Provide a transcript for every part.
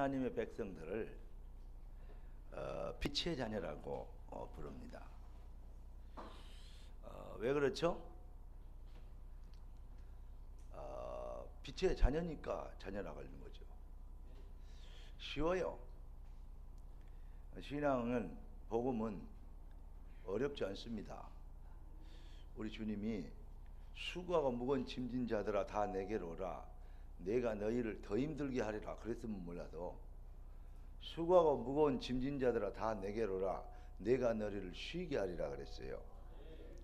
하나님의 백성들을 빛의 자녀라고 부릅니다. 왜 그렇죠? 빛의 자녀니까 자녀라고 하는 거죠. 쉬워요. 신앙은, 복음은 어렵지 않습니다. 우리 주님이 수고하고 무거운 짐진 자들아 다 내게로 오라, 내가 너희를 더 힘들게 하리라 그랬으면 몰라도, 수고하고 무거운 짐진 자들아 다 내게로 오라, 내가 너희를 쉬게 하리라 그랬어요.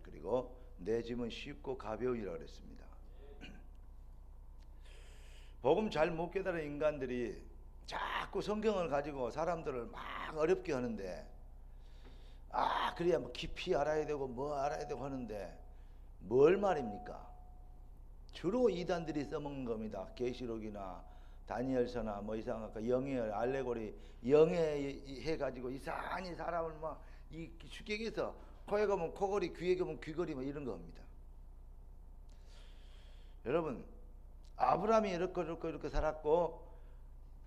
그리고 내 짐은 쉽고 가벼우리라 그랬습니다. 복음 잘 못 깨달은 인간들이 자꾸 성경을 가지고 사람들을 막 어렵게 하는데, 그래야 뭐 깊이 알아야 되고 뭐 알아야 되고 하는데, 뭘 말입니까? 주로 이단들이 써먹는 겁니다. 계시록이나 다니엘서나 뭐 이상한 영의 알레고리, 영의 해가지고 이상한 사람을 막 이 주객에서 코에 가면 코걸이, 귀에 가면 귀걸이 뭐 이런 겁니다. 여러분, 아브라함이 이렇게 살았고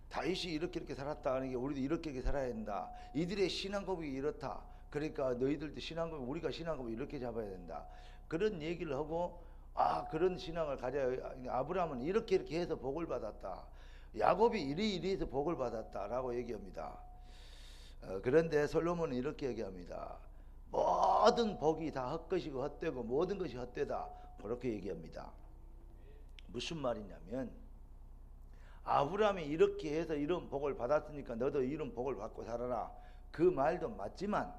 다윗이 이렇게 살았다 하는 게 우리도 이렇게 살아야 된다. 이들의 신앙 고백이 이렇다. 그러니까 너희들도 신앙 고백, 우리가 신앙 고백 이렇게 잡아야 된다. 그런 얘기를 하고, 그런 신앙을 가져야, 아브라함은 이렇게 해서 복을 받았다. 야곱이 이리 해서 복을 받았다라고 얘기합니다. 그런데 솔로몬은 이렇게 얘기합니다. 모든 복이 다 헛것이고 헛되고 모든 것이 헛되다. 그렇게 얘기합니다. 무슨 말이냐면, 아브라함이 이렇게 해서 이런 복을 받았으니까 너도 이런 복을 받고 살아라. 그 말도 맞지만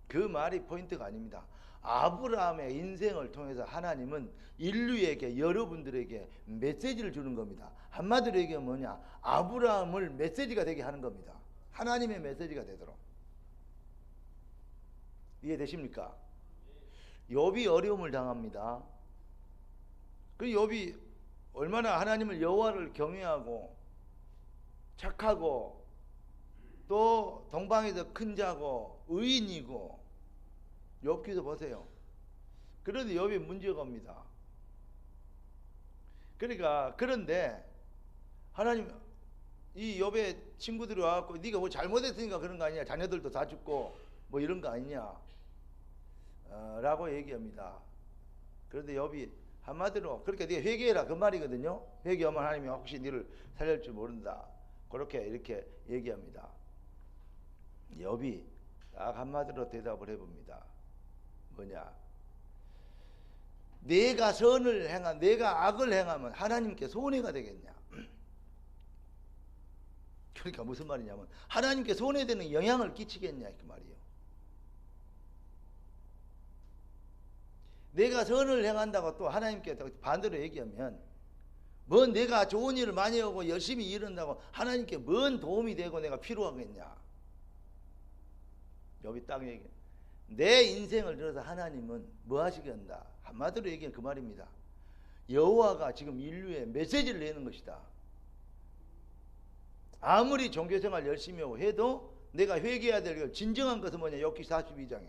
그 말이 포인트가 아닙니다. 아브라함의 인생을 통해서 하나님은 인류에게, 여러분들에게 메시지를 주는 겁니다. 한마디로 얘기하면 뭐냐? 아브라함을 메시지가 되게 하는 겁니다. 하나님의 메시지가 되도록. 이해되십니까? 욥이 어려움을 당합니다. 그 욥이 얼마나 하나님을, 여호와를 경외하고 착하고 또 동방에서 큰 자고 의인이고, 욥기도 보세요. 그런데 욥이 문제가 옵니다. 그러니까, 그런데 하나님, 이 욥의 친구들이 와갖고 네가 뭐 잘못했으니까 그런 거 아니냐, 자녀들도 다 죽고 뭐 이런 거 아니냐 라고 얘기합니다. 그런데 욥이 한마디로, 그러니까 네가 회개해라 그 말이거든요. 회개하면 하나님이 혹시 너를 살릴 줄 모른다, 그렇게 이렇게 얘기합니다. 욥이 딱 한마디로 대답을 해봅니다. 뭐냐? 내가 선을 행한, 내가 악을 행하면 하나님께 손해가 되겠냐? 그러니까 무슨 말이냐면, 하나님께 손해되는 영향을 끼치겠냐 그 말이에요. 내가 선을 행한다고 또 하나님께 반대로 얘기하면, 뭐 내가 좋은 일을 많이 하고 열심히 일한다고 하나님께 뭔 도움이 되고 내가 필요하겠냐? 욥이 딱 얘기해. 내 인생을 들어서 하나님은 뭐 하시겠나? 한마디로 얘기하면 그 말입니다. 여호와가 지금 인류에 메시지를 내는 것이다. 아무리 종교생활 열심히 하고 해도 내가 회개해야 될 진정한 것은 뭐냐? 욥기 42장에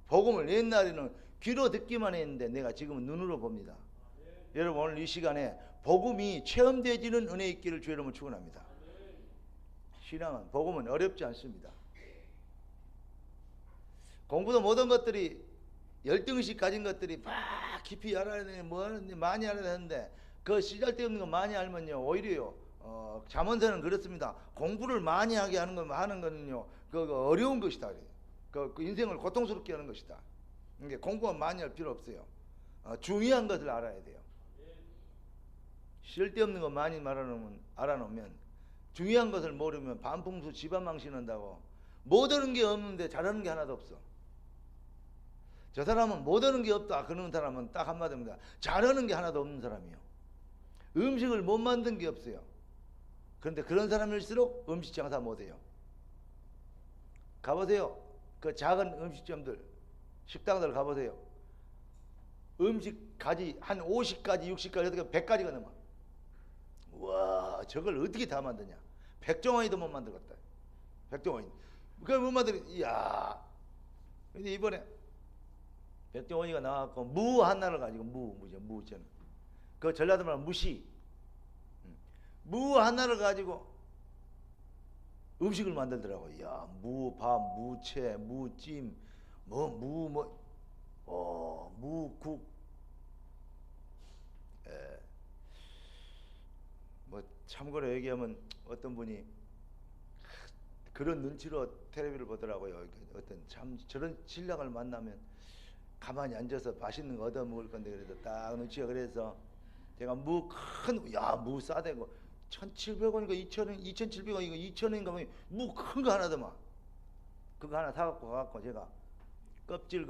복음을 옛날에는 귀로 듣기만 했는데 내가 지금은 눈으로 봅니다. 여러분, 오늘 이 시간에 복음이 체험되지는 은혜 있기를 주의 이름으로 축원합니다. 신앙은, 복음은 어렵지 않습니다. 공부도 모든 것들이 열등의식 가진 것들이 막 깊이 알아야 되는, 뭐 하는데 많이 알아야 되는데, 그 쓰잘데없는 거 많이 알면요 오히려요 잠언서는 그렇습니다. 공부를 많이 하게 하는 거는요 그 어려운 것이다. 그 인생을 고통스럽게 하는 것이다. 그러니까 공부만 많이 할 필요 없어요. 중요한 것을 알아야 돼요. 쓸데없는 거 많이 알아놓으면, 중요한 것을 모르면 반풍수 집안 망신한다고. 못하는 게 없는데 잘하는 게 하나도 없어. 저 사람은 못하는 게 없다 그러는 사람은 딱 한마디입니다. 잘하는 게 하나도 없는 사람이요. 음식을 못 만든 게 없어요. 그런데 그런 사람일수록 음식 장사 못해요. 가보세요. 그 작은 음식점들, 식당들 가보세요. 음식 가지 한 50가지, 60가지, 100가지가 넘어. 와, 저걸 어떻게 다 만드냐? 백종원이도 못 만들었다. 백종원이. 그걸 못 만들어. 이야. 근데 이번에 백종원이가 나와갖고 무 하나를 가지고, 무죠. 그 전라도 말 무시. 무 하나를 가지고 음식을 만들더라고요. 야, 무밥, 무채, 무찜, 무국. 예. 뭐 참고로 얘기하면 어떤 분이 그런 눈치로 텔레비를 보더라고요. 어떤 참 저런 신랑을 만나면 가만히 앉아서 맛있는 거 얻어 먹을 건데, 그래서 딱 눈치가 그래서 제가 무 싸대 거 1,700원인가 2,000원, 2,700원인가 2,000원인가 무 큰 거 하나더만. 그거 하나 사갖고 가갖고 제가 껍질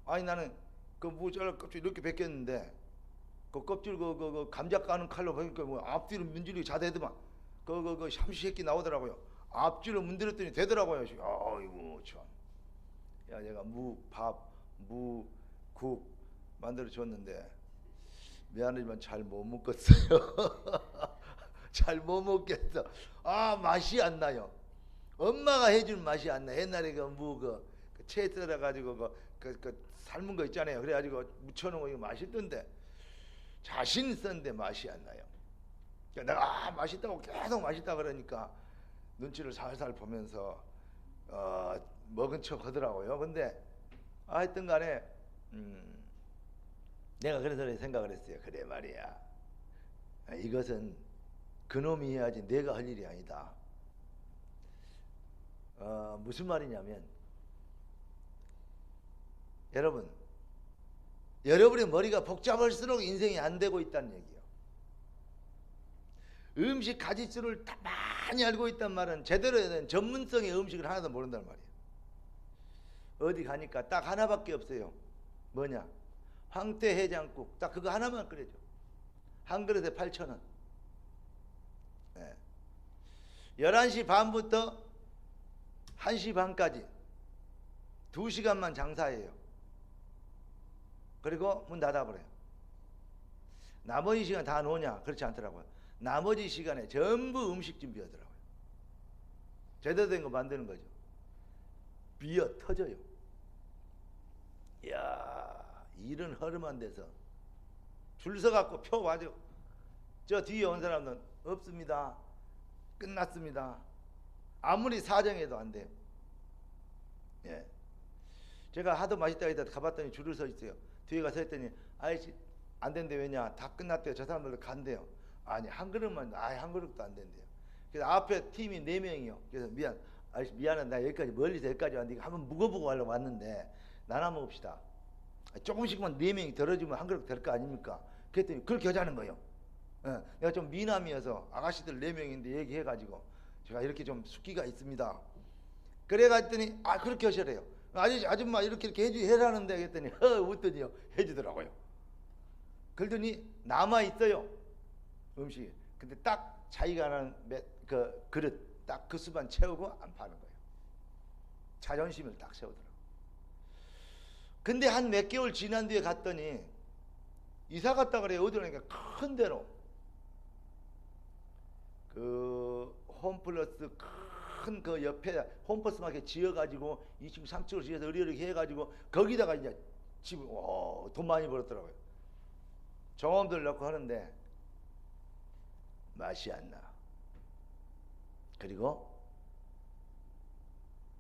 아니 나는 그 무 잘라 껍질 이렇게 벗겼는데 그 껍질 그 감자 까는 칼로 보니까 뭐 앞뒤로 문지르기 자대더만. 그 샴시새끼 나오더라고요. 앞뒤로 문드렸더니 되더라고요. 아이고 참. 야, 제가 국 만들어 줬는데 미안하지만 잘 못 먹겠어요. 잘 못 먹겠어. 맛이 안 나요. 엄마가 해준 맛이 안 나. 옛날에 채 썰어 가지고 삶은 거 있잖아요. 그래가지고 무쳐놓은 거 이거 맛있던데 자신 있었는데 맛이 안 나요. 내가 맛있다고 계속 맛있다 그러니까 눈치를 살살 보면서 먹은 척 하더라고요. 근데 하여튼 간에 내가 그래서 생각을 했어요. 그래 말이야, 이것은 그놈이 해야지 내가 할 일이 아니다. 무슨 말이냐면, 여러분의 머리가 복잡할수록 인생이 안 되고 있다는 얘기예요. 음식 가짓수를 다 많이 알고 있단 말은 제대로 된 전문성의 음식을 하나도 모른단 말이에요. 어디 가니까 딱 하나밖에 없어요. 뭐냐? 황태해장국. 딱 그거 하나만 끓여줘. 한 그릇에 8,000원. 네. 11시 반부터 1시 반까지 2시간만 장사해요. 그리고 문 닫아버려요. 나머지 시간 다 노냐? 그렇지 않더라고요. 나머지 시간에 전부 음식 준비하더라고요. 제대로 된 거 만드는 거죠. 비어 터져요. 이야, 일은 허름한 데서 줄 서갖고 표 와줘. 저 뒤에 온 사람은 없습니다. 끝났습니다. 아무리 사정해도 안 돼요. 예. 제가 하도 맛있다 해서 가봤더니 줄을 서 있어요. 뒤에 가서 했더니 아이씨 안 된대. 왜냐? 다 끝났대요. 저 사람들도 간대요. 아니 한 그릇만, 한 그릇도 안 된대요. 그래서 앞에 팀이 4명이요. 그래서 아이씨 미안해, 나 여기까지 멀리서 여기까지 왔는데 한번 묵어보고 하려고 왔는데 나눠 먹읍시다. 조금씩만 4명이 덜어주면 한 그릇 될 거 아닙니까? 그랬더니 그렇게 하자는 거예요. 내가 좀 미남이어서 아가씨들 4명인데 얘기해가지고 제가 이렇게 좀 숙기가 있습니다. 그래갔더니 그렇게 하시래요. 아줌마 이렇게 해라는데 했더니 웃더니요 해주더라고요. 그러더니 남아있어요 음식이. 근데 딱 자기가 하는 그 그릇 딱 그 수만 채우고 안 파는 거예요. 자존심을 딱 세우더라고요. 근데 한 몇 개월 지난 뒤에 갔더니 이사 갔다 그래요. 어디로니까 큰 데로 그 홈플러스 큰 그 옆에 홈플러스 막 이렇게 지어가지고 2층 3층으로 지어서 으리으리 해가지고 거기다가 이제 집을 돈 많이 벌었더라고요. 종업들 넣고 하는데 맛이 안 나. 그리고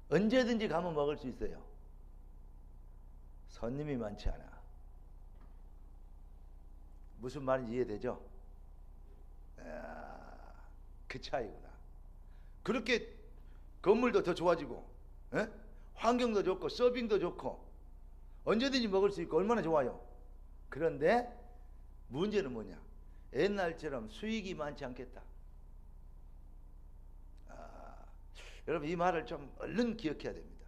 언제든지 가면 먹을 수 있어요. 손님이 많지 않아. 무슨 말인지 이해되죠? 그 차이구나. 그렇게 건물도 더 좋아지고, 환경도 좋고, 서빙도 좋고, 언제든지 먹을 수 있고 얼마나 좋아요. 그런데 문제는 뭐냐? 옛날처럼 수익이 많지 않겠다. 여러분 이 말을 좀 얼른 기억해야 됩니다.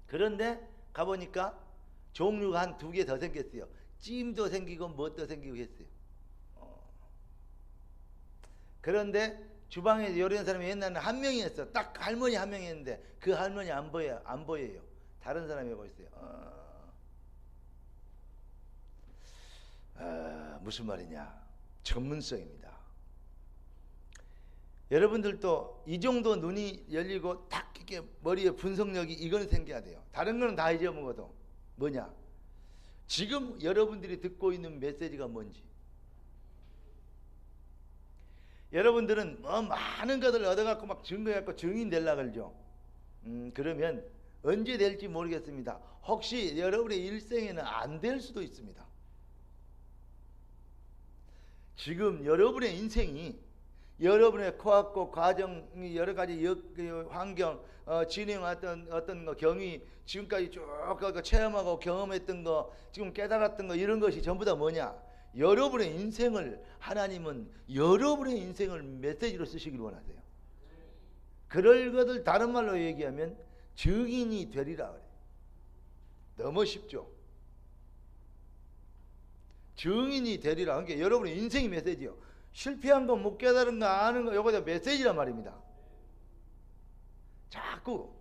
그런데 가보니까 종류가 한 2개 더 생겼어요. 찜도 생기고 뭣도 생기고 했어요. 그런데 주방에 요리하는 사람이 옛날에는 한 명이었어. 딱 할머니 한 명이었는데 그 할머니 안 보여요. 다른 사람이 하고 있어요. 무슨 말이냐? 전문성입니다. 여러분들도 이 정도 눈이 열리고 딱 이렇게 머리에 분석력이 이거는 생겨야 돼요. 다른 거는 다 잊어먹어도 뭐냐? 지금 여러분들이 듣고 있는 메시지가 뭔지. 여러분들은 뭐 많은 것을 얻어갖고 막 증거해갖고 증인 되려고 그러죠. 그러면 언제 될지 모르겠습니다. 혹시 여러분의 일생에는 안 될 수도 있습니다. 지금 여러분의 인생이 여러분의 코앞고 과정이 여러 가지 환경, 진행했던 어떤 거 경위, 지금까지 쭉 체험하고 경험했던 거, 지금 깨달았던 거, 이런 것이 전부 다 뭐냐? 여러분의 인생을, 하나님은 여러분의 인생을 메시지로 쓰시길 원하세요. 그럴 것을 다른 말로 얘기하면 증인이 되리라 그래요. 너무 쉽죠? 증인이 되리라. 그러니까 여러분의 인생이 메시지요. 실패한 거, 못 깨달은 거, 아는 거, 요거 다 메시지란 말입니다. 자꾸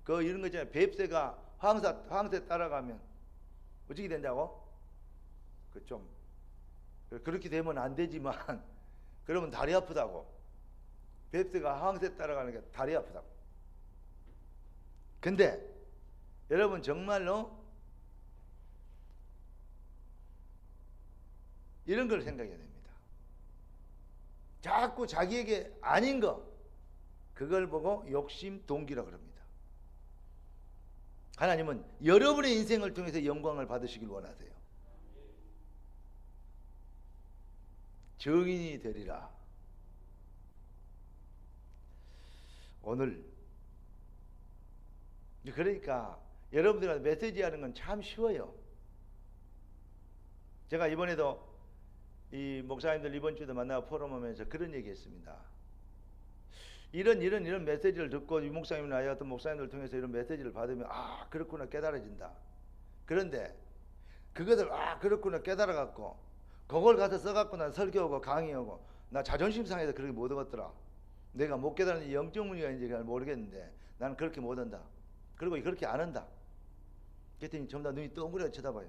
이런 거 있잖아요. 뱁새가 황새 따라가면 어떻게 된다고? 그렇게 되면 안 되지만 그러면 다리 아프다고. 뱁새가 황새 따라가는 게 다리 아프다고. 근데 여러분 정말로 이런 걸 생각해야 됩니다. 자꾸 자기에게 아닌 거, 그걸 보고 욕심 동기라 그럽니다. 하나님은 여러분의 인생을 통해서 영광을 받으시길 원하세요. 증인이 되리라. 오늘 그러니까 여러분들한테 메시지 하는 건 참 쉬워요. 제가 이번에도 이 목사님들 이번 주에도 만나고 포럼하면서 그런 얘기 했습니다. 이런 메시지를 듣고 이 목사님이나 어떤 목사님들 통해서 이런 메시지를 받으면 그렇구나 깨달아진다. 그런데 그것을 그렇구나 깨달아갖고 그걸 가서 써갖고 난 설교하고 강의하고 나 자존심 상해서 그렇게 못 얻었더라. 내가 못 깨달은 영적 문제인지 잘 모르겠는데 나는 그렇게 못 한다. 그리고 그렇게 안 한다. 그랬더니 전부 다 눈이 동그랗게 쳐다봐요.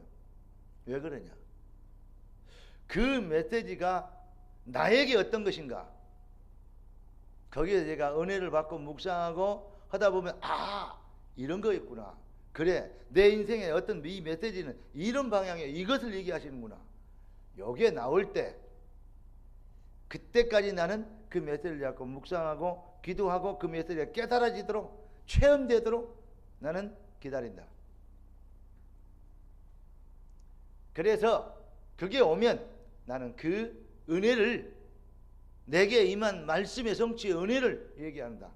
왜 그러냐? 그 메시지가 나에게 어떤 것인가? 거기에 제가 은혜를 받고 묵상하고 하다 보면 이런 거였구나. 그래, 내 인생의 어떤 이 메시지는 이런 방향에 이것을 얘기하시는구나. 여기에 나올 때 그때까지 나는 그 메시지를 잡고 묵상하고 기도하고 그 메시지가 깨달아지도록 체험되도록 나는 기다린다. 그래서 그게 오면 나는 그 은혜를, 내게 임한 말씀의 성취의 은혜를 얘기한다.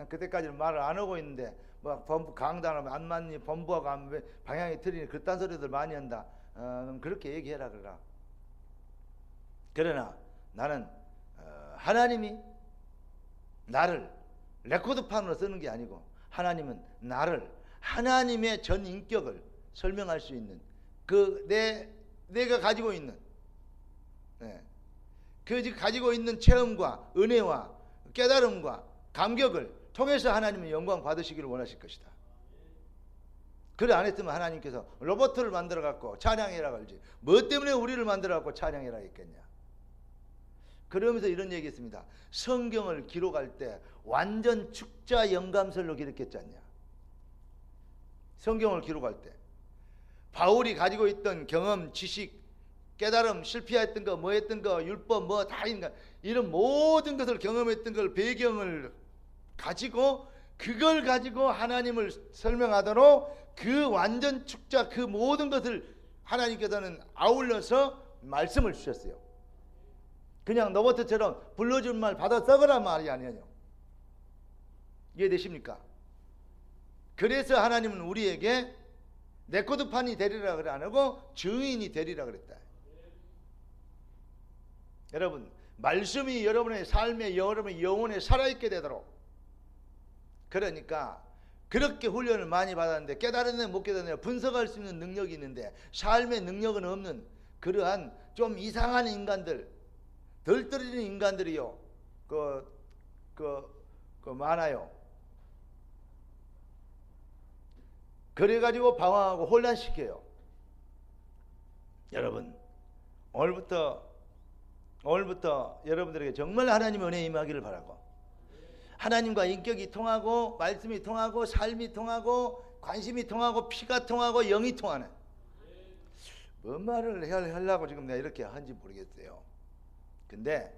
그때까지는 말을 안 하고 있는데 범부 강단하면 안 맞니, 범부하고 방향이 틀리니 그딴 소리들 많이 한다. 그렇게 얘기해라 그러라. 그러나 나는 하나님이 나를 레코드판으로 쓰는 게 아니고 하나님은 나를, 하나님의 전 인격을 설명할 수 있는 내가 가지고 있는 가지고 있는 체험과 은혜와 깨달음과 감격을 통해서 하나님의 영광 받으시기를 원하실 것이다. 그래 안 했으면 하나님께서 로봇을 만들어 갖고 찬양해라 그러지 뭐 때문에 우리를 만들어 갖고 찬양해라 했겠냐. 그러면서 이런 얘기 했습니다. 성경을 기록할 때 완전 축자 영감설로 기록했지 않냐. 성경을 기록할 때 바울이 가지고 있던 경험, 지식, 깨달음, 실패했던 거, 뭐 했던 거, 율법, 뭐 다 있는 거, 이런 모든 것을 경험했던 걸 배경을 가지고 그걸 가지고 하나님을 설명하도록 그 완전 축자 그 모든 것을 하나님께서는 아울러서 말씀을 주셨어요. 그냥 로봇처럼 불러준 말 받아 써거란 말이 아니에요. 이해되십니까? 그래서 하나님은 우리에게 레코드판이 되리라 그래 안 하고 증인이 되리라 그랬다. 여러분, 말씀이 여러분의 삶에, 여러분의 영혼에 살아있게 되도록, 그러니까 그렇게 훈련을 많이 받았는데 깨달았네 못 깨달았네 분석할 수 있는 능력이 있는데 삶의 능력은 없는 그러한 좀 이상한 인간들, 덜 떨어지는 인간들이요 많아요. 그래가지고 방황하고 혼란시켜요. 여러분, 오늘부터 여러분들에게 정말 하나님의 은혜 임하기를 바라고, 하나님과 인격이 통하고 말씀이 통하고 삶이 통하고 관심이 통하고 피가 통하고 영이 통하는, 뭔 말을 하려고 지금 내가 이렇게 한지 모르겠어요. 근데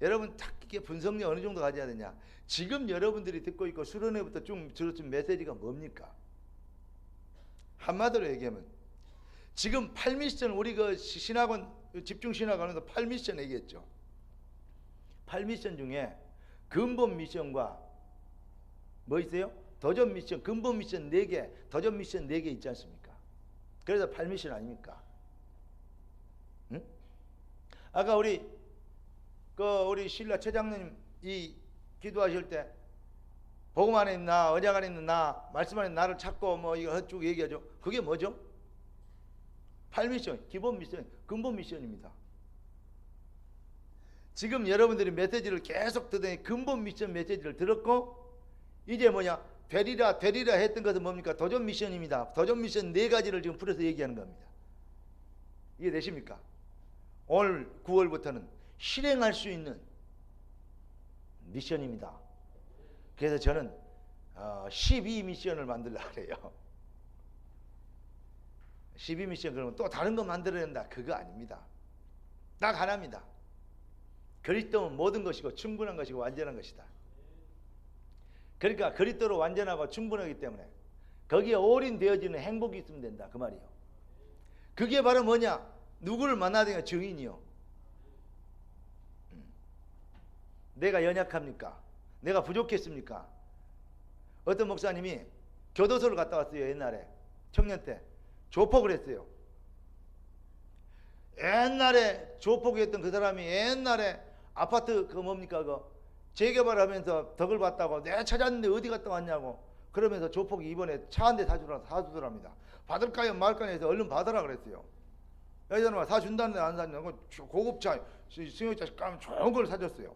여러분 딱 이게 분석력 어느 정도 가져야 되냐? 지금 여러분들이 듣고 있고 수련회부터 쭉 들었던 메시지가 뭡니까? 한마디로 얘기하면 지금 8미션 우리 그 신학원 집중 신학원에서 8미션 얘기했죠. 8미션 중에 근본 미션과 뭐 있어요? 도전 미션, 근본 미션 4개, 도전 미션 4개 있지 않습니까? 그래서 8미션 아닙니까? 응? 아까 우리 신라 최장로님 이 기도하실 때 복음 안에 있는 나, 언약 안에 있는 나, 말씀 안에 나를 찾고 뭐 이거 쭉 얘기하죠. 그게 뭐죠? 8미션, 기본 미션, 근본 미션입니다. 지금 여러분들이 메시지를 계속 듣더니 근본 미션 메시지를 들었고 이제 뭐냐? 되리라 했던 것은 뭡니까? 도전 미션입니다. 도전 미션 4가지를 지금 풀어서 얘기하는 겁니다. 이해되십니까? 오늘 9월부터는 실행할 수 있는 미션입니다. 그래서 저는 12미션을 만들려고 그래요. 12미션 그러면 또 다른 거 만들어야 된다. 그거 아닙니다. 딱 하나입니다. 그리스도는 모든 것이고 충분한 것이고 완전한 것이다. 그러니까 그리스도로 완전하고 충분하기 때문에 거기에 올인되어지는 행복이 있으면 된다. 그 말이에요. 그게 바로 뭐냐? 누구를 만나야 되냐? 증인이요. 내가 연약합니까? 내가 부족했습니까? 어떤 목사님이 교도소를 갔다 왔어요. 옛날에 청년 때 조폭을 했어요. 옛날에 조폭했던 그 사람이 옛날에 아파트 그 뭡니까 그 재개발하면서 덕을 봤다고 내가 찾았는데 어디 갔다 왔냐고 그러면서 조폭이 이번에 차 한 대 사주더랍니다. 받을까요 말까요 해서 얼른 받으라 그랬어요. 여자는 사준다는데 안 사준다고 고급차 승용차 까면 좋은 걸 사줬어요.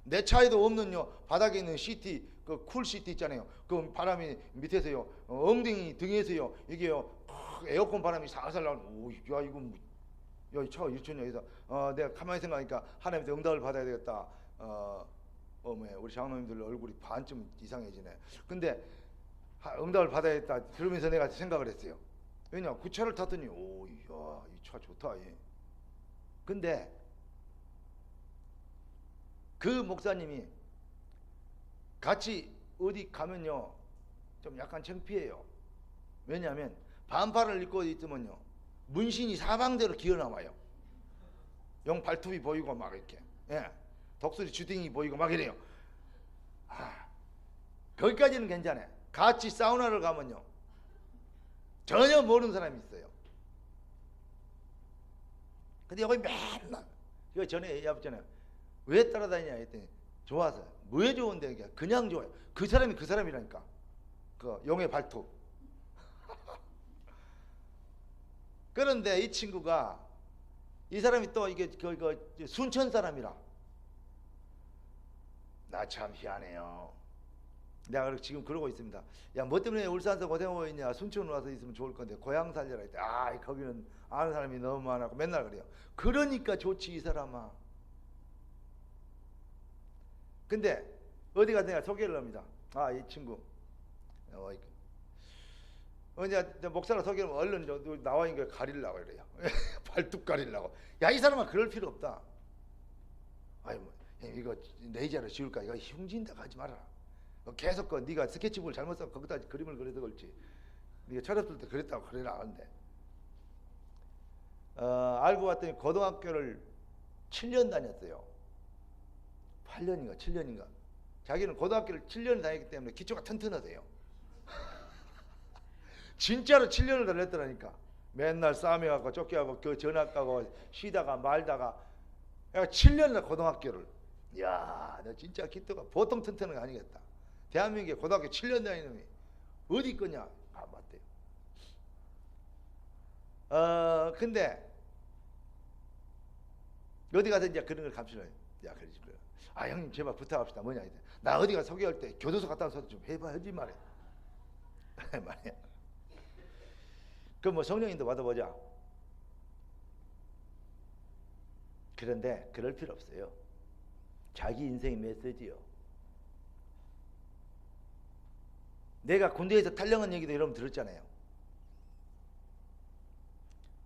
내 차에도 없는요 바닥에 있는 시티 그 쿨 시티 있잖아요. 그 바람이 밑에서요 엉덩이 등에서요 이게요 에어컨 바람이 살살 나오는. 오야 이거 야 이 차가 1천이야. 그래서 내가 가만히 생각하니까 하나님한테 응답을 받아야 되겠다. 뭐야 우리 장로님들 얼굴이 반쯤 이상해지네. 근데 응답을 받아야겠다. 그러면서 내가 생각을 했어요. 왜냐 그 차를 탔더니 오야 이 차 좋다. 예. 근데 그 목사님이 같이 어디 가면요 좀 약간 창피해요. 왜냐하면 반팔을 입고 있으면요 문신이 사방대로 기어나와요. 용 발톱이 보이고 막 이렇게 독수리 주둥이 보이고 막 이래요. 거기까지는 괜찮아요. 같이 사우나를 가면요 전혀 모르는 사람이 있어요. 근데 여기 맨날 이거 전에 얘기했잖아요. 왜 따라다니냐 했더니 좋아서. 왜 좋은데 그냥 좋아요. 그 사람이 그 사람이라니까. 그 용의 발톱. 그런데 이 친구가 이 사람이 또 이게 순천 사람이라. 나 참 희한해요. 내가 지금 그러고 있습니다. 야, 뭐 때문에 울산에서 고생하고 있냐? 순천 와서 있으면 좋을 건데 고향 살려라 했대. 거기는 아는 사람이 너무 많았고 맨날 그래요. 그러니까 좋지 이 사람아. 근데 어디 가서 내가 소개를 합니다. 이 친구 이제 목사가 소개를 하면 얼른 나와 있는 걸 가리려고 그래요. 발톱 가리려고. 야, 이 사람아 그럴 필요 없다. 이거 레이저로 지울까? 이거 흉진다 하지 마라. 계속 네가 스케치북을 잘못 써서 거기다 그림을 그려서 그렇지. 네가 철없을 때 그랬다고 그래라 하는데 알고 봤더니 고등학교를 7년 다녔어요. 8년인가 7년인가. 자기는 고등학교를 7년 다녔기 때문에 기초가 튼튼하대요. 진짜로 7년을 다녔더라니까. 맨날 싸움해갖고 쫓겨가고 그 전학 가고 쉬다가 말다가 7년을 고등학교를. 이야, 너 진짜 기토가 보통 튼튼한 거 아니겠다. 대한민국에 고등학교 7년 다니는 놈이 어디 있겠냐. 맞대요. 근데 어디 가서 이제 그런 걸 감시를 해요. 야, 그러지 그래. 형님 제발 부탁합시다. 뭐냐 이제 나 어디 가 소개할 때 교도소 갔다 와서 좀 해봐 하지 말해. 말이야. 그럼 뭐 성령님도 받아보자. 그런데 그럴 필요 없어요. 자기 인생의 메시지요. 내가 군대에서 탈영한 얘기도 여러분 들었잖아요.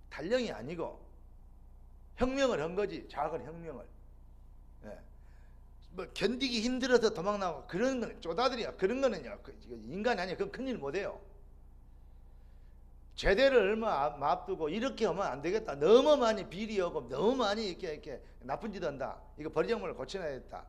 탈영이 아니고 혁명을 한 거지. 작은 혁명을. 뭐 견디기 힘들어서 도망나고 그런 건 쪼다들이야. 그런 거는요 인간이 아니야. 그건 큰일 못해요. 제대를 얼마 앞두고 이렇게 하면 안 되겠다. 너무 많이 비리하고 너무 많이 이렇게 나쁜 짓 한다. 이거 버리장물을 고쳐놔야겠다.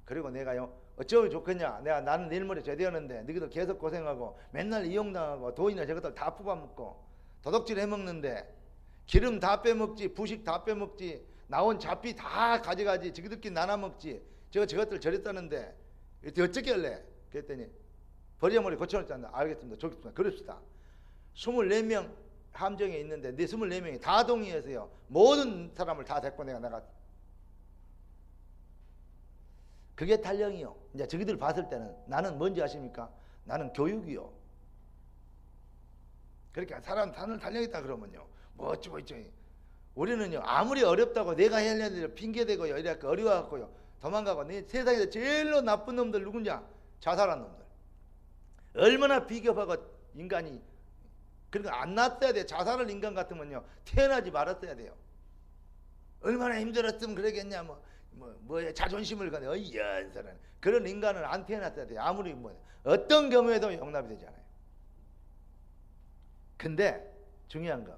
그리고 내가요 어쩌면 좋겠냐. 나는 내일 모레 제대하는데 너희들 계속 고생하고 맨날 이용당하고 돈이나 저것들 다 뽑아먹고 도둑질 해먹는데 기름 다 빼먹지, 부식 다 빼먹지, 나온 잡비 다 가져가지, 저기들끼리 나눠먹지. 저것들 저랬다는데 어떻게 할래? 그랬더니 버리장물이 고쳐놨잖아. 알겠습니다. 좋겠습니다. 그럽시다. 24명 함정에 있는데 네 24명이 다 동의해서요 모든 사람을 다 데리고 내가 나갔어. 그게 탄령이요. 이제 저기들 봤을 때는 나는 뭔지 아십니까? 나는 교육이요. 그러니까 사람 탄령이다 그러면요 뭐 어쩌고 저쩌고 우리는요 아무리 어렵다고 내가 해야 할 일을 핑계대고요 이렇게 어려워갖고요 도망가고 내 세상에서 제일로 나쁜 놈들 누구냐? 자살한 놈들. 얼마나 비겁하고 인간이 그러니까 안 났어야 돼. 자살을 인간 같으면요 태어나지 말았어야 돼요. 얼마나 힘들었으면 그러겠냐. 뭐에 자존심을 가네. 연설은 그런 인간은 안 태어났어야 돼요. 아무리 뭐 어떤 경우에도 용납이 되지 않아요. 근데 중요한 거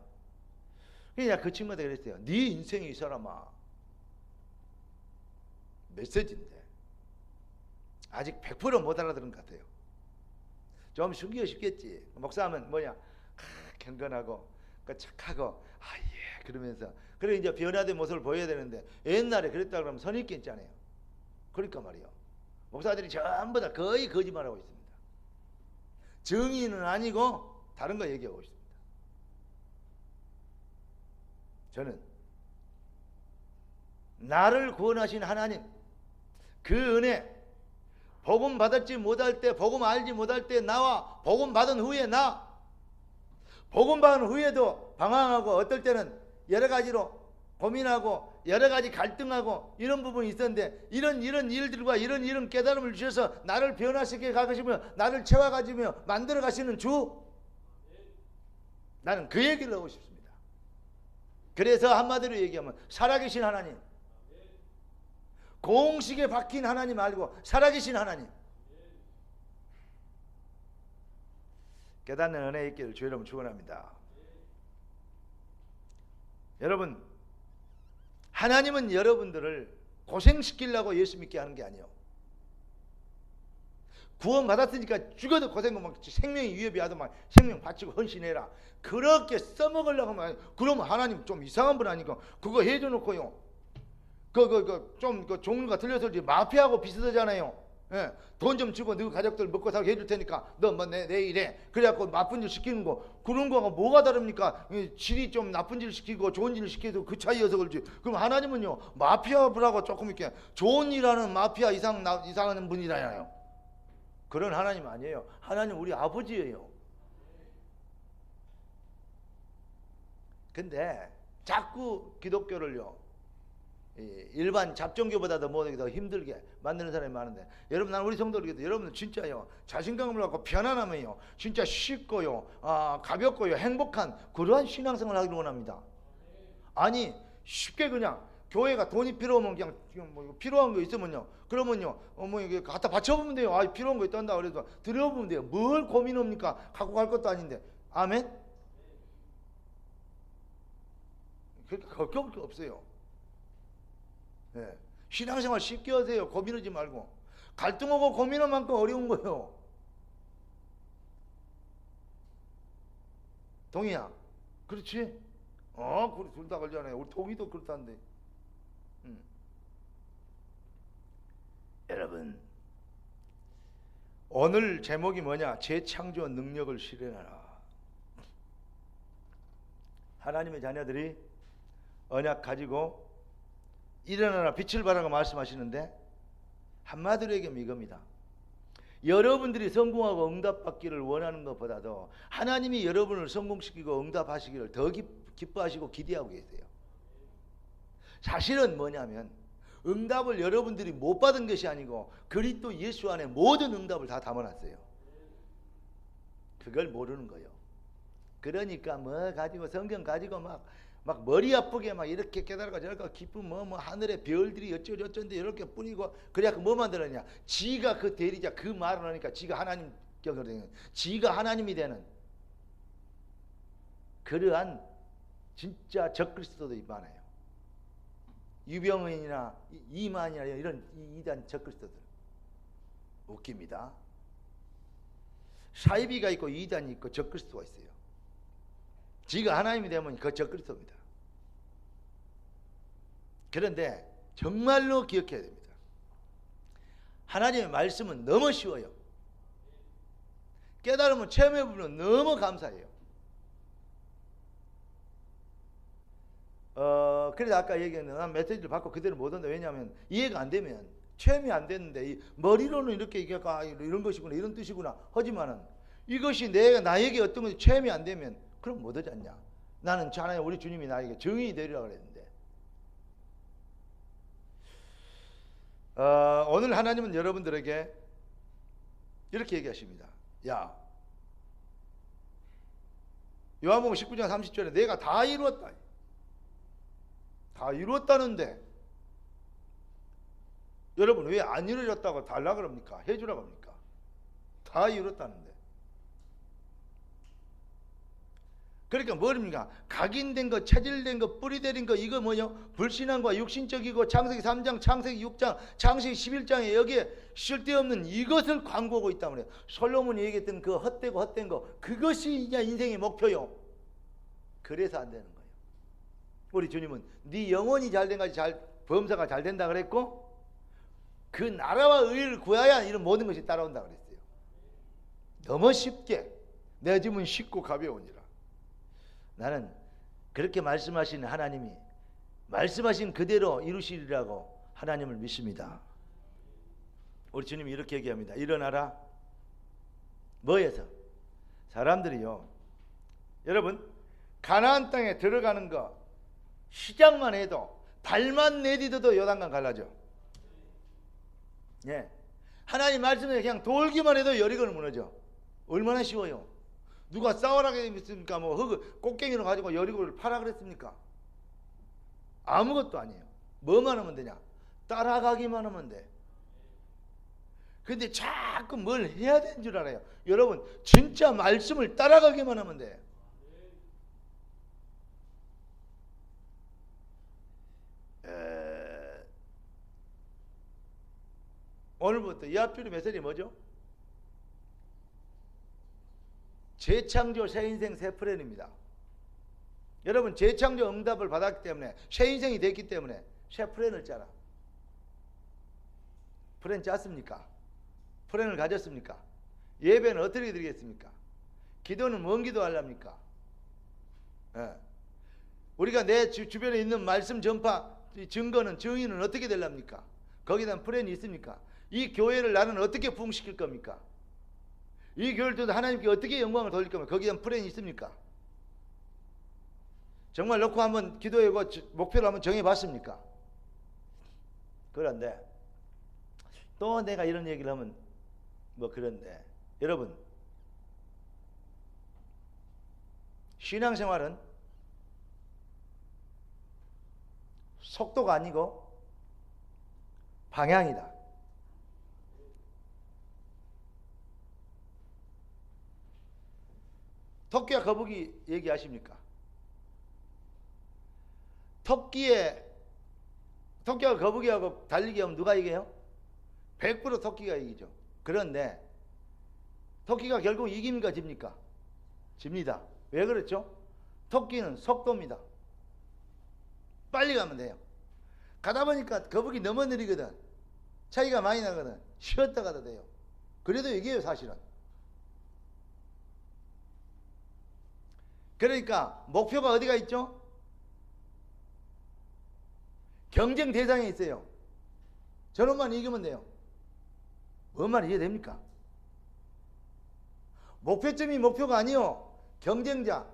그냥 그 친구한테 그랬어요. 네 인생이 이 사람아 메시지인데 아직 100% 못 알아들은 것 같아요. 좀 숨기고 싶겠지. 목사하면 뭐냐 경건하고 착하고 예 그러면서 그래 이제 변화된 모습을 보여야 되는데 옛날에 그랬다 그러면 선입견 있잖아요. 그러니까 말이요 목사들이 전부 다 거의 거짓말하고 있습니다. 정의는 아니고 다른 거 얘기하고 있습니다. 저는 나를 구원하신 하나님 그 은혜 복음 받을지 못할 때 복음 알지 못할 때 나와 복음 받은 후에 나 복음 받은 후에도 방황하고 어떨 때는 여러 가지로 고민하고 여러 가지 갈등하고 이런 부분이 있었는데 이런 일들과 이런 깨달음을 주셔서 나를 변화시켜 가시며 나를 채워가시며 만들어 가시는 주 나는 그 얘기를 하고 싶습니다. 그래서 한마디로 얘기하면 살아계신 하나님 공식에 박힌 하나님 말고 살아계신 하나님 깨닫는 은혜 있기를 주 여러분 축원합니다. 여러분 하나님은 여러분들을 고생시키려고 예수 믿게 하는 게 아니에요. 구원 받았으니까 죽어도 고생하고 막 생명이 위협이 하도 막 생명 바치고 헌신해라 그렇게 써먹으려고 하면 그러면 하나님 좀 이상한 분 아니까 그거 해줘놓고요 좀 종류가 틀려서 마피아하고 비슷하잖아요. 예, 돈 좀 주고 너 가족들 먹고 살게 해줄 테니까 너 뭐 내일 해 그래갖고 나쁜 일 시키는 거 그런 거가 뭐가 다릅니까? 질이 좀 나쁜 일 시키고 좋은 일 시키도 그 차이여서 그렇지. 그럼 하나님은요 마피아분하고 조금 이렇게 좋은 일 하는 마피아 이상한 분이잖아요. 그런 하나님 아니에요. 하나님 우리 아버지예요. 근데 자꾸 기독교를요 일반 잡종교보다도 뭐더 더 힘들게 만드는 사람이 많은데 여러분 난 우리 성도들에게도 여러분들 진짜요 자신감을 갖고 편안하면요 진짜 쉽고요 가볍고요 행복한 그러한 신앙생활을 하기를 원합니다. 아니 쉽게 그냥 교회가 돈이 필요하면 그냥 뭐 필요한 거 있으면요 그러면요 뭐 이게 갖다 바쳐보면 돼요. 필요한 거 있단다 그래도 들여보면 돼요. 뭘 고민합니까? 갖고 갈 것도 아닌데. 아멘. 그러니까 걱정할 게 없어요. 예. 신앙생활 쉽게 하세요. 고민하지 말고. 갈등하고 고민할 만큼 어려운 거예요. 동희야 그렇지? 그래 둘 다 걸잖아요. 우리 동희도 그렇다는데. 여러분 오늘 제목이 뭐냐? 재창조 능력을 실현하라. 하나님의 자녀들이 언약 가지고 일어나라 빛을 발하라고 말씀하시는데 한마디로 얘기하면 이겁니다. 여러분들이 성공하고 응답받기를 원하는 것보다도 하나님이 여러분을 성공시키고 응답하시기를 더 기뻐하시고 기대하고 계세요. 사실은 뭐냐면 응답을 여러분들이 못 받은 것이 아니고 그리스도 예수 안에 모든 응답을 다 담아놨어요. 그걸 모르는 거예요. 그러니까 뭐 가지고 성경 가지고 막 막 머리 아프게 막 이렇게 깨달아가 저렇게 기쁜 뭐 하늘에 별들이 어쩌저쩌는데 이렇게 뿌리고 그래야 뭐 만들었냐? 지가 그 대리자 그 말을 하니까 지가 하나님 격을 되는 지가 하나님이 되는 그러한 진짜 적그리스도들이 많아요. 유병은이나 이만이나 이런 이단 적그리스도들 웃깁니다. 사이비가 있고 이단이 있고 적그리스도가 있어요. 지가 하나님이 되면 그 적그리스도입니다. 그런데 정말로 기억해야 됩니다. 하나님의 말씀은 너무 쉬워요. 깨달으면 체험해보면 너무 감사해요. 그래서 아까 얘기했는데 난 메시지를 받고 그대로 못 한다. 왜냐하면 이해가 안 되면 체험이 안 됐는데 머리로는 이렇게 얘기할까 이런 것이구나 이런 뜻이구나 하지만은 이것이 나에게 어떤 것이 체험이 안 되면 그럼 못 하지 않냐. 나는 하나님 우리 주님이 나에게 증인이 되리라 그랬는데 오늘 하나님은 여러분들에게 이렇게 얘기하십니다. 야 요한복음 19장 30절에 내가 다 이루었다. 다 이루었다는데 여러분 왜 안 이루어졌다고 달라 그럽니까? 해주라고 합니까? 다 이루었다는데. 그러니까 뭐입니까? 각인된 거, 체질된 거, 뿌리내린 거 이거 뭐요? 불신앙과 육신적이고 창세기 3장, 창세기 6장, 창세기 11장에 여기에 쓸데없는 이것을 광고하고 있단 말이에요. 솔로몬이 얘기했던 그 헛되고 헛된 거 그것이 이제 인생의 목표요. 그래서 안 되는 거예요. 우리 주님은 네 영혼이 잘된 것이 범사가 잘 된다 그랬고 그 나라와 의를 구하야 이런 모든 것이 따라온다 그랬어요. 너무 쉽게 내 짐은 쉽고 가벼우니라. 나는 그렇게 말씀하신 하나님이 말씀하신 그대로 이루시리라고 하나님을 믿습니다. 우리 주님이 이렇게 얘기합니다. 일어나라. 뭐에서? 사람들이요. 여러분 가나안 땅에 들어가는 거 시작만 해도 발만 내디뎌도 요단강 갈라져. 예. 하나님 말씀에 그냥 돌기만 해도 여리고는 무너져. 얼마나 쉬워요. 누가 싸우라 그랬습니까? 뭐 꽃갱이를 가지고 여리고를 파라 그랬습니까? 아무것도 아니에요. 뭐만 하면 되냐? 따라가기만 하면 돼. 근데 자꾸 뭘 해야 되는 줄 알아요. 여러분 진짜 말씀을 따라가기만 하면 돼. 오늘부터 이 앞줄의 메시지 뭐죠? 재창조 새 인생 새 프렌입니다. 여러분 재창조 응답을 받았기 때문에 새 인생이 됐기 때문에 새 프렌을 짜라. 프렌 짰습니까? 프렌을 가졌습니까? 예배는 어떻게 드리겠습니까? 기도는 뭔 기도 하렵니까? 예. 우리가 내 주변에 있는 말씀 전파 증거는 증인은 어떻게 되렵니까? 거기에 대한 프렌이 있습니까? 이 교회를 나는 어떻게 부흥시킬 겁니까? 이 교회를 통해서 하나님께 어떻게 영광을 돌릴 겁니까? 거기에 대한 프렌이 있습니까? 정말 놓고 한번 기도하고 목표를 한번 정해봤습니까? 그런데 또 내가 이런 얘기를 하면 뭐 그런데 여러분 신앙생활은 속도가 아니고 방향이다. 토끼와 거북이 얘기하십니까? 토끼와 거북이하고 달리기 하면 누가 이겨요? 100% 토끼가 이기죠. 그런데 토끼가 결국 이깁니까 집니까? 집니다. 왜 그렇죠? 토끼는 속도입니다. 빨리 가면 돼요. 가다 보니까 거북이 너무 느리거든. 차이가 많이 나거든. 쉬었다 가도 돼요. 그래도 이겨요 사실은. 그러니까 목표가 어디가 있죠? 경쟁 대상에 있어요. 저놈만 이기면 돼요. 뭔 말이 이해됩니까? 목표점이 목표가 아니요. 경쟁자.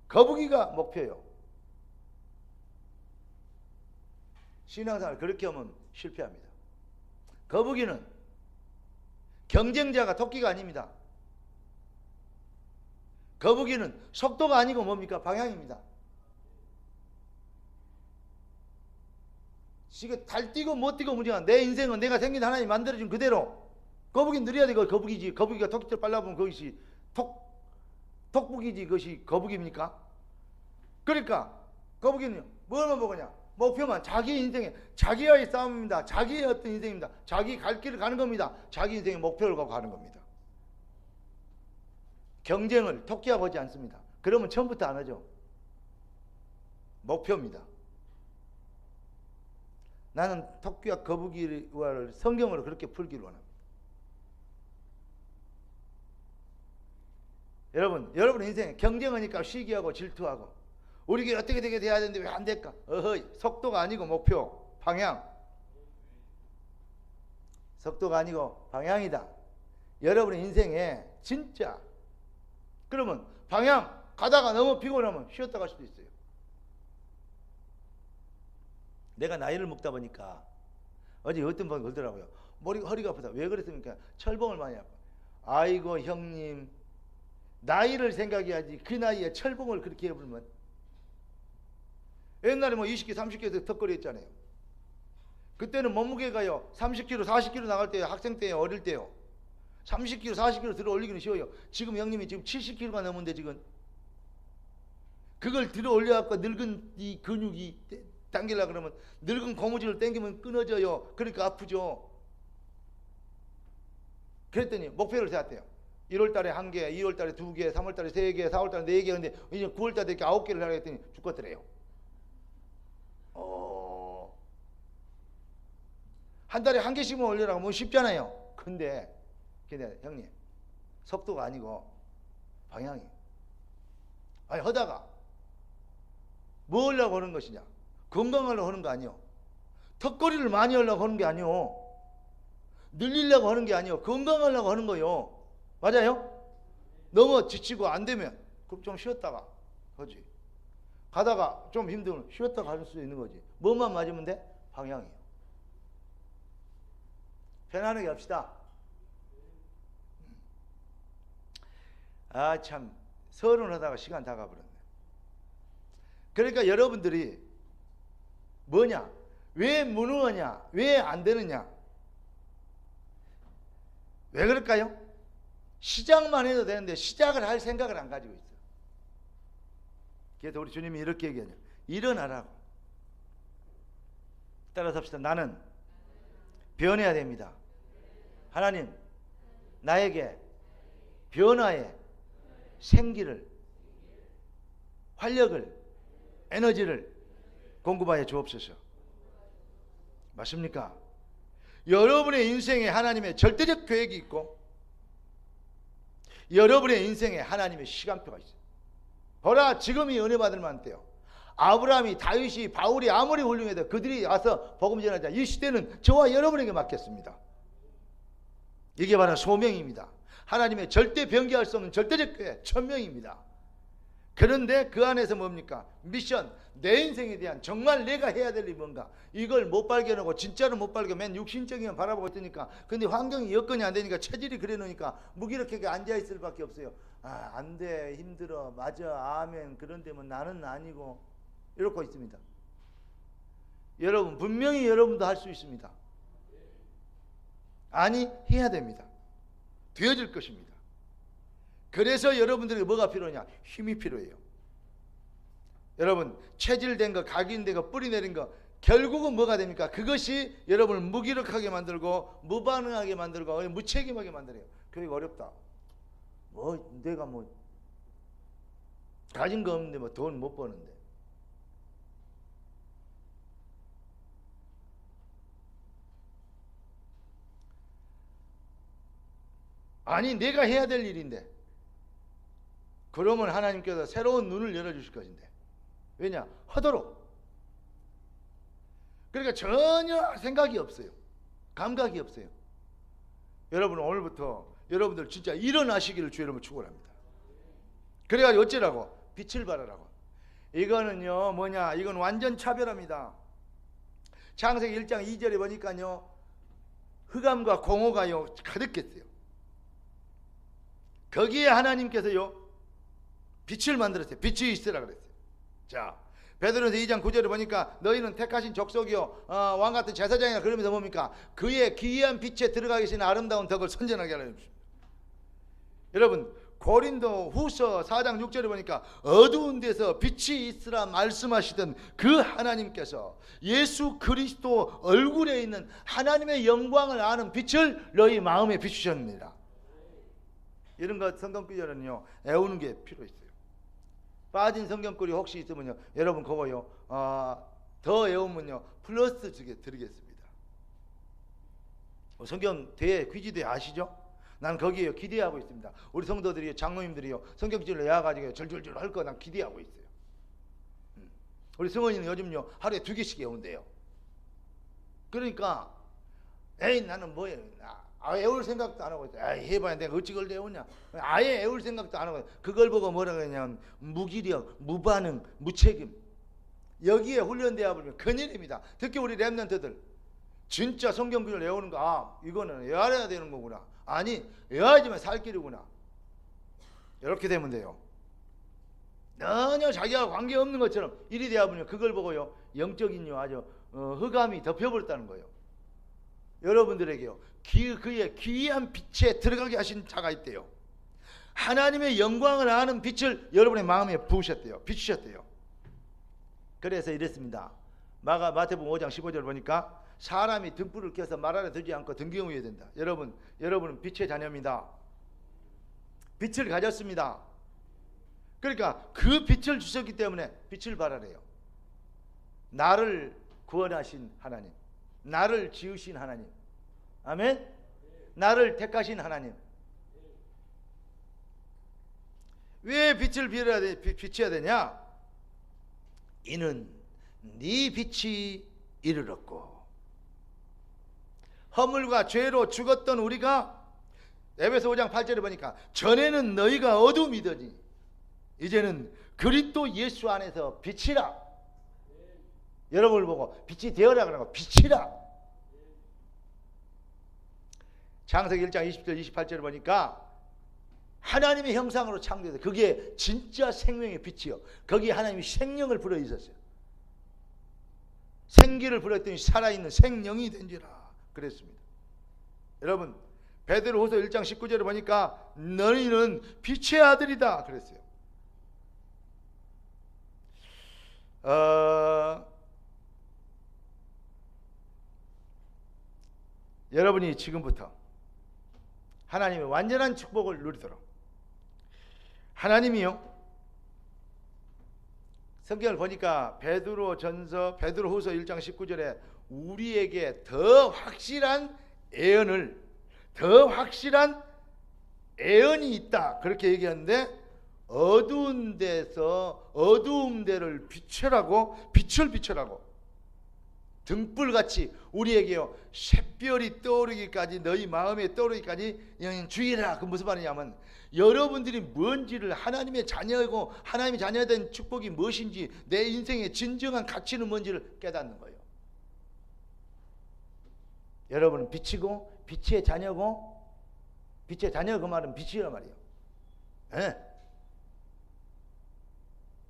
거북이가 목표예요. 신앙생활 그렇게 하면 실패합니다. 거북이는 경쟁자가 토끼가 아닙니다. 거북이는 속도가 아니고 뭡니까? 방향입니다. 이게 달 뛰고 못 뛰고 무리야. 내 인생은 내가 생긴 하나님 만들어준 그대로. 거북이 느려야 돼. 거북이지. 거북이가 토끼들 빨라보면 그것이 톡북이지. 그것이 거북입니까? 그러니까 거북이는 뭐만 먹으냐? 목표만 자기 인생에 자기와의 싸움입니다. 자기의 어떤 인생입니다. 자기 갈 길을 가는 겁니다. 자기 인생의 목표를 갖고 가는 겁니다. 경쟁을 토끼하고 하지 않습니다. 그러면 처음부터 안 하죠. 목표입니다. 나는 토끼와 거북이를 성경으로 그렇게 풀기를 원합니다. 여러분 인생에 경쟁하니까 시기하고 질투하고 우리가 어떻게 되게 돼야 되는데 왜 안 될까? 어허이, 속도가 아니고 목표, 방향. 속도가 아니고 방향이다. 여러분의 인생에 진짜 그러면 방향 가다가 너무 피곤하면 쉬었다 갈 수도 있어요. 내가 나이를 먹다 보니까 어제 어떤 분이 그러더라고요. 허리가 아프다. 왜 그랬습니까? 철봉을 많이 하고. 아이고 형님, 나이를 생각해야지. 그 나이에 철봉을 그렇게 해보면. 옛날에 뭐 20kg, 30kg에서 턱걸이 했잖아요. 그때는 몸무게가요 30kg, 40kg 나갈 때요. 학생 때요. 어릴 때요. 30kg, 40kg 들어 올리기는 쉬워요. 지금 형님이 지금 70kg가 넘은데 지금 그걸 들어 올려갖고 늙은 이 근육이 당기려고 그러면 늙은 고무줄을 당기면 끊어져요. 그러니까 아프죠. 그랬더니 목표를 세웠대요. 1월달에 1개, 2월달에 2개, 3월달에 3개, 4월달에 4개. 근데 이제 9월달에 이렇게 9개를 하라 했더니 죽겠더래요. 한 달에 1개씩만 올리라고 뭐 쉽잖아요. 근데 형님 속도가 아니고 방향이. 아니 하다가 뭐 하려고 하는 것이냐? 건강하려고 하는 거 아니요. 턱걸이를 많이 하려고 하는 게 아니요. 늘리려고 하는 게 아니요. 건강하려고 하는 거요. 맞아요? 너무 지치고 안 되면 그럼 좀 쉬었다가 하지. 가다가 좀 힘들면 쉬었다가 할 수 있는 거지. 뭐만 맞으면 돼? 방향이요. 편안하게 합시다. 아 참 서론하다가 시간 다 가버렸네. 그러니까 여러분들이 뭐냐? 왜 무능하냐? 왜 안 되느냐? 왜 그럴까요? 시작만 해도 되는데 시작을 할 생각을 안 가지고 있어요. 그래서 우리 주님이 이렇게 얘기하죠. 일어나라고. 따라서 합시다. 나는 변해야 됩니다. 하나님 나에게 변화의 생기를, 활력을, 에너지를 공급하여 주옵소서. 맞습니까? 여러분의 인생에 하나님의 절대적 계획이 있고 여러분의 인생에 하나님의 시간표가 있어요. 보라, 지금이 은혜 받을 만한 때요. 아브라함이, 다윗이, 바울이 아무리 훌륭해도 그들이 와서 복음 전하자. 이 시대는 저와 여러분에게 맡겼습니다. 이게 바로 소명입니다. 하나님의 절대 변개할 수 없는 절대적 교회 천명입니다. 그런데 그 안에서 뭡니까? 미션, 내 인생에 대한 정말 내가 해야 될 일이 뭔가, 이걸 못 발견하고 진짜로 못 발견, 맨 육신적인 바라보고 있으니까. 근데 환경이 여건이 안 되니까, 체질이 그래 놓으니까 무기력하게 앉아있을 밖에 없어요. 아, 안 돼, 힘들어, 맞아, 아멘. 그런데면 나는 아니고 이러고 있습니다. 여러분, 분명히 여러분도 할 수 있습니다. 아니, 해야 됩니다. 되어질 것입니다. 그래서 여러분들에게 뭐가 필요하냐? 힘이 필요해요. 여러분, 체질된 거, 각인된 거, 뿌리 내린 거, 결국은 뭐가 됩니까? 그것이 여러분을 무기력하게 만들고 무반응하게 만들고 무책임하게 만들어요. 그러니까 어렵다. 뭐 내가 뭐 가진 거 없는데 뭐 돈 못 버는데. 아니, 내가 해야 될 일인데. 그러면 하나님께서 새로운 눈을 열어주실 것인데. 왜냐? 하도록. 그러니까 전혀 생각이 없어요. 감각이 없어요. 여러분, 오늘부터 여러분들 진짜 일어나시기를 주 여러분 축원합니다. 그래가지고 어쩌라고? 빛을 발하라고. 이거는요 뭐냐? 이건 완전 차별합니다. 창세기 1장 2절에 보니까요 흑암과 공허가요 가득했어요. 거기에 하나님께서요 빛을 만들었어요. 빛이 있으라 그랬어요. 자, 베드로전서 2장 9절에 보니까 너희는 택하신 족속이요 왕같은 제사장이라 그러면서 뭡니까? 그의 기이한 빛에 들어가 계신 아름다운 덕을 선전하게 하려 합니다. 여러분 고린도 후서 4장 6절에 보니까 어두운 데서 빛이 있으라 말씀하시던 그 하나님께서 예수 그리스도 얼굴에 있는 하나님의 영광을 아는 빛을 너희 마음에 비추셨습니다. 이런 것 성경구절은요 애우는 게 필요 있어요. 빠진 성경구리 혹시 있으면요 여러분 그거요 더 외우면요 플러스 드리겠습니다. 성경 대회 퀴즈대회 아시죠? 난 거기에 기대하고 있습니다. 우리 성도들이 장로님들이요 성경지를 외워가지고 절절절 할 거 난 기대하고 있어요. 우리 성원이는 요즘요 하루에 2개씩 외운대요. 그러니까 에이 나는 뭐예요 외울 생각도 안 하고 있어요. 해봐야 내가 어찌 그걸 외우냐. 아예 외울 생각도 안 하고 그걸 보고 뭐라 그러냐면 무기력, 무반응, 무책임. 여기에 훈련되어 버리면 큰일입니다. 특히 우리 랩런트들 진짜 성경구절 외우는 거 이거는 외워야 되는 거구나. 아니 외워야지만 살 길이구나. 이렇게 되면 돼요. 전혀 자기와 관계없는 것처럼 일이 되어 버리면 그걸 보고요 영적인요 아주 흑암이 덮여버렸다는 거예요. 여러분들에게요 그의 귀한 빛에 들어가게 하신 자가 있대요. 하나님의 영광을 아는 빛을 여러분의 마음에 부으셨대요. 비추셨대요. 그래서 이랬습니다. 마태복음 5장 15절 보니까 사람이 등불을 켜서 말 아래 두지 않고 등 위에 된다. 여러분은 빛의 자녀입니다. 빛을 가졌습니다. 그러니까 그 빛을 주셨기 때문에 빛을 발하래요. 나를 구원하신 하나님, 나를 지으신 하나님, 아멘. 나를 택하신 하나님. 왜 빛을 비춰야 되냐? 이는 네 빛이 이르렀고 허물과 죄로 죽었던 우리가 에베소 5장 8절에 보니까 전에는 너희가 어둠이더니 이제는 그리스도 예수 안에서 빛이라. 여러분을 보고 빛이 되어라 그러고 빛이라. 창세기 1장 20절 28절을 보니까 하나님의 형상으로 창조돼서 그게 진짜 생명의 빛이요. 거기에 하나님이 생명을 불어있었어요. 생기를 불어있더니 살아있는 생명이 된지라 그랬습니다. 여러분 베드로후서 1장 19절을 보니까 너희는 빛의 아들이다 그랬어요. 여러분이 지금부터 하나님의 완전한 축복을 누리도록 하나님이요 성경을 보니까 베드로후서 1장 19절에 우리에게 더 확실한 애언이 있다 그렇게 얘기하는데 어두운 데서 어두운 데를 비추라고 빛을 비추라고 등불같이 우리에게요 샛별이 떠오르기까지 너희 마음에 떠오르기까지 주의라. 그 무슨 말이냐면 여러분들이 뭔지를 하나님의 자녀이고 하나님의 자녀된 축복이 무엇인지 내 인생의 진정한 가치는 뭔지를 깨닫는 거예요. 여러분은 빛이고 빛의 자녀고 빛의 자녀 그 말은 빛이란 말이에요. 네.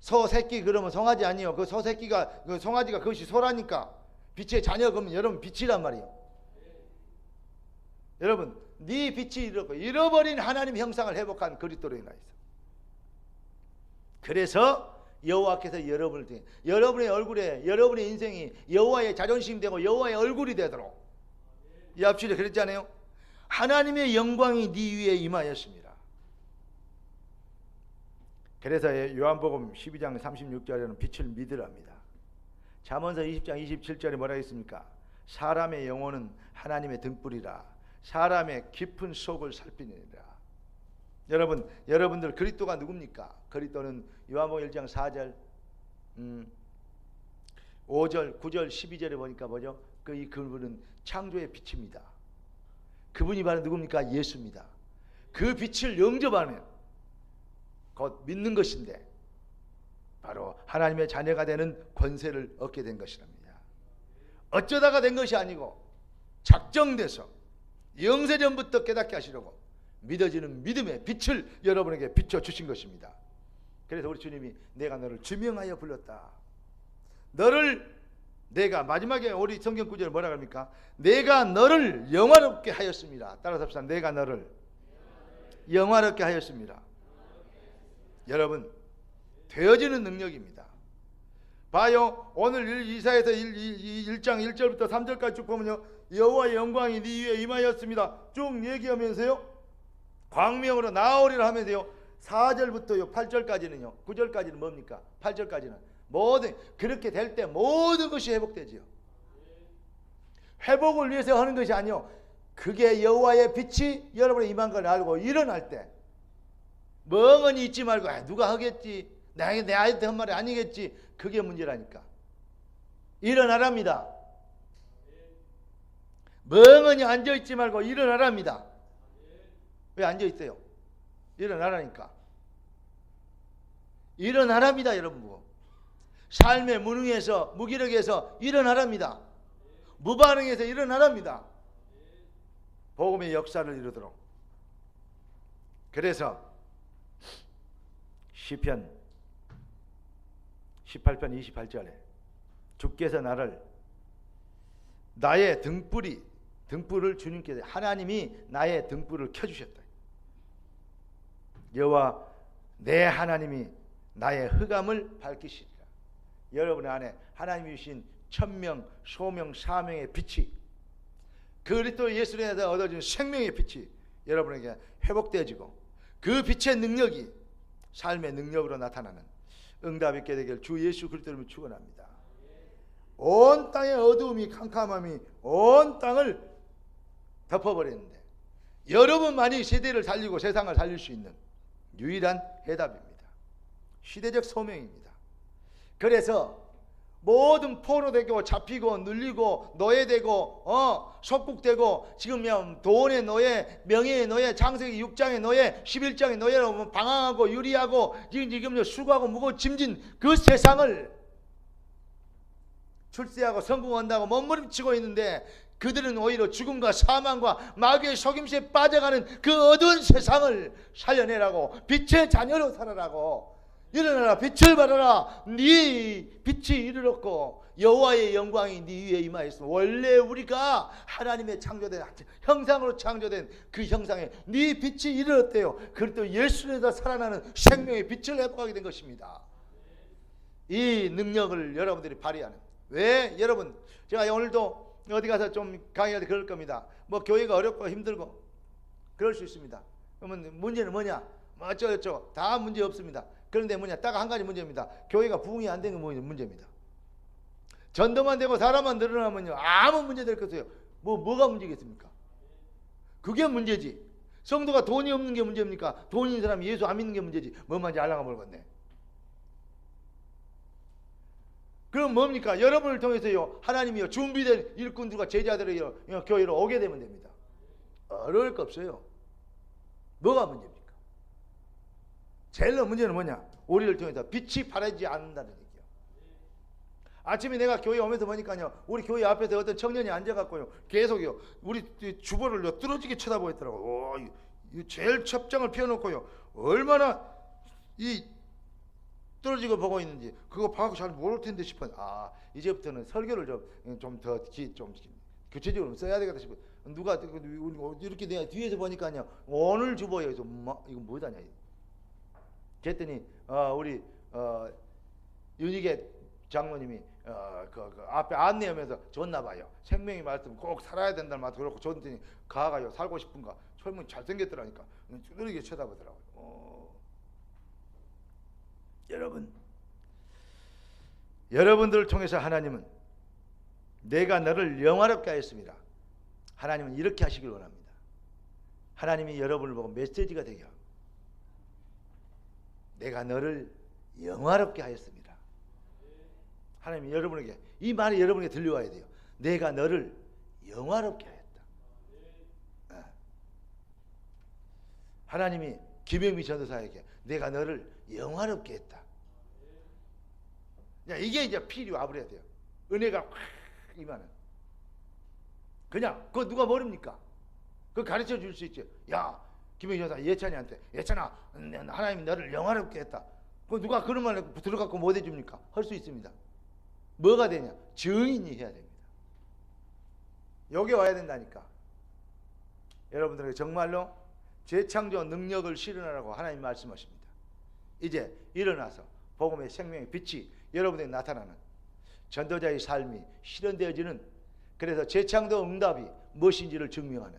소새끼 그러면 송아지 아니에요. 그 소새끼가 그 송아지가 그것이 소라니까 빛의 자녀 그러면 여러분 빛이란 말이에요. 여러분 네 빛이 잃어버린 하나님 형상을 회복한 그리스도로 인하여서 그래서 여호와께서 여러분을 통해 여러분의 얼굴에 여러분의 인생이 여호와의 자존심이 되고 여호와의 얼굴이 되도록 이 앞줄에 그랬잖아요. 하나님의 영광이 네 위에 임하였습니다. 그래서 요한복음 12장 36절에는 빛을 믿으랍니다. 잠언서 20장 27절에 뭐라 했습니까? 사람의 영혼은 하나님의 등불이라 사람의 깊은 속을 살피느니라. 여러분들 그리스도가 누굽니까? 그리스도는 요한복음 1장 4절 5절 9절 12절에 보니까 뭐죠? 그분은 창조의 빛입니다. 그분이 바로 누굽니까? 예수입니다. 그 빛을 영접하면 곧 믿는 것인데 바로 하나님의 자녀가 되는 권세를 얻게 된 것이랍니다. 어쩌다가 된 것이 아니고 작정돼서 영세전부터 깨닫게 하시려고 믿어지는 믿음의 빛을 여러분에게 비춰주신 것입니다. 그래서 우리 주님이 내가 너를 주명하여 불렀다. 너를 내가 마지막에 우리 성경 구절에 뭐라 그럽니까? 내가 너를 영화롭게 하였습니다. 따라서 합시다. 내가 너를 영화롭게 하였습니다. 여러분, 되어지는 능력입니다. 봐요. 오늘 이사야서 1장 1절부터 3절까지 쭉 보면요, 여호와의 영광이 네 위에 임하였습니다 쭉 얘기하면서요, 광명으로 나오리라 하면서요, 4절부터요 8절까지는요, 9절까지는 뭡니까? 8절까지는 모든, 그렇게 될 때 모든 것이 회복되지요. 회복을 위해서 하는 것이 아니요, 그게 여호와의 빛이 여러분의 임한 걸 알고 일어날 때 멍하니 있지 말고 누가 하겠지, 내 아이한테 한 말이 아니겠지, 그게 문제라니까. 일어나랍니다. 멍하니 앉아있지 말고 일어나랍니다. 왜 앉아있어요? 일어나라니까. 일어나랍니다. 여러분, 삶의 무능에서, 무기력에서 일어나랍니다. 무반응에서 일어나랍니다. 복음의 역사를 이루도록. 그래서 시편 18편 28절에 주께서 나의 등불을 주님께서, 하나님이 나의 등불을 켜주셨다. 여호와 내 하나님이 나의 흑암을 밝히시리라. 여러분의 안에 하나님이 주신 천명, 소명, 사명의 빛이, 그리스도 예수로 인해서 얻어진 생명의 빛이 여러분에게 회복되어지고, 그 빛의 능력이 삶의 능력으로 나타나는 응답 있게 되길 주 예수 그리스도로 축원합니다. 온 땅의 어두움이, 캄캄함이 온 땅을 덮어버렸는데 여러분만이 세대를 살리고 세상을 살릴 수 있는 유일한 해답입니다. 시대적 소명입니다. 그래서 모든 포로되고 잡히고 눌리고 노예되고 속국되고, 지금 돈의 노예, 명예의 노예, 창세기 6장의 노예, 11장의 노예로 방황하고 유리하고 지금 수고하고 무거워 짐진 그 세상을 출세하고 성공한다고 몸부림치고 있는데, 그들은 오히려 죽음과 사망과 마귀의 속임수에 빠져가는 그 어두운 세상을 살려내라고, 빛의 자녀로 살아라고. 일어나라, 빛을 발하라. 네 빛이 이르렀고 여호와의 영광이 네 위에 임하였으며, 원래 우리가 하나님의 창조된 형상으로 창조된 그 형상에 네 빛이 이르렀대요. 그리고 예수에서 살아나는 생명의 빛을 회복하게 된 것입니다. 이 능력을 여러분들이 발휘하는. 왜? 여러분, 제가 오늘도 어디 가서 좀 강의할 때 그럴 겁니다. 교회가 어렵고 힘들고 그럴 수 있습니다. 그러면 문제는 뭐냐? 어쩌고저쩌고 다 문제 없습니다. 그런데 뭐냐? 딱 한 가지 문제입니다. 교회가 부흥이 안 되는 게 문제입니다. 전도만 되고 사람만 늘어나면요, 아무 문제 될 것 없어요. 뭐가 문제겠습니까? 그게 문제지. 성도가 돈이 없는 게 문제입니까? 돈 있는 사람이 예수 안 믿는 게 문제지. 뭐만지 알랑가 모르겠네. 그럼 뭡니까? 여러분을 통해서요, 하나님이요, 준비된 일꾼들과 제자들이 교회로 오게 되면 됩니다. 어려울 거 없어요. 뭐가 문제입니까? 제일 문제는 뭐냐? 우리를 통해서 빛이 바라지 않는다는 얘기예요. 아침에 내가 교회 오면서 보니까요, 우리 교회 앞에서 어떤 청년이 앉아갖고요, 계속요, 우리 주보를 뚫어지게 쳐다보고 있더라고요. 제일 첩장을 펴놓고요, 얼마나 이 떨어지고 보고 있는지 그거 봐갖고 잘 모를 텐데 싶어요. 이제부터는 설교를 좀 더 구체적으로 써야 되겠다 싶어요. 누가 이렇게 내가 뒤에서 보니까요, 오늘 주보에서 이거 뭐다냐. 그랬더니 우리 윤희계 장로님이 그 앞에 안내하면서 줬나봐요. 생명의 말씀 꼭 살아야 된다는 말 그렇고 줬더니 가가요, 살고 싶은가? 젊은 잘생겼더라니까. 쭈르게 쳐다보더라고요. 여러분들을 통해서 하나님은 내가 너를 영화롭게 하였습니다. 하나님은 이렇게 하시길 원합니다. 하나님이 여러분을 보고 메시지가 되게 하고, 내가 너를 영화롭게 하였습니다. 하나님이 여러분에게, 이 말이 여러분에게 들려와야 돼요. 내가 너를 영화롭게 하였다. 하나님이 김영미 전도사에게 내가 너를 영화롭게 했다. 이게 이제 필요하 버려야 돼요. 은혜가 확 임하는. 그냥 그거 누가 모릅니까? 그거 가르쳐 줄 수 있죠. 야, 김영미 전도사 예찬이한테, 예찬아, 하나님이 너를 영화롭게 했다. 그 누가 그런 말 들어갖고 못 해줍니까? 할 수 있습니다. 뭐가 되냐? 증인이 해야 됩니다. 여기 와야 된다니까. 여러분들에게 정말로 재창조 능력을 실현하라고 하나님 말씀하십니다. 이제 일어나서 복음의 생명의 빛이 여러분에게 나타나는 전도자의 삶이 실현되어지는, 그래서 재창조 응답이 무엇인지를 증명하는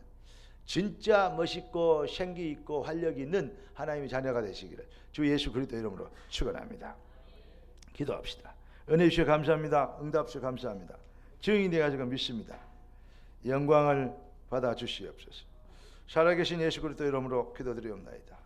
진짜 멋있고 생기 있고 활력 있는 하나님의 자녀가 되시기를 주 예수 그리스도 이름으로 축원합니다. 기도합시다. 은혜 주셔 감사합니다. 응답 주셔 감사합니다. 증인이 되어가지고 믿습니다. 영광을 받아 주시옵소서. 살아계신 예수 그리스도 이름으로 기도드리옵나이다.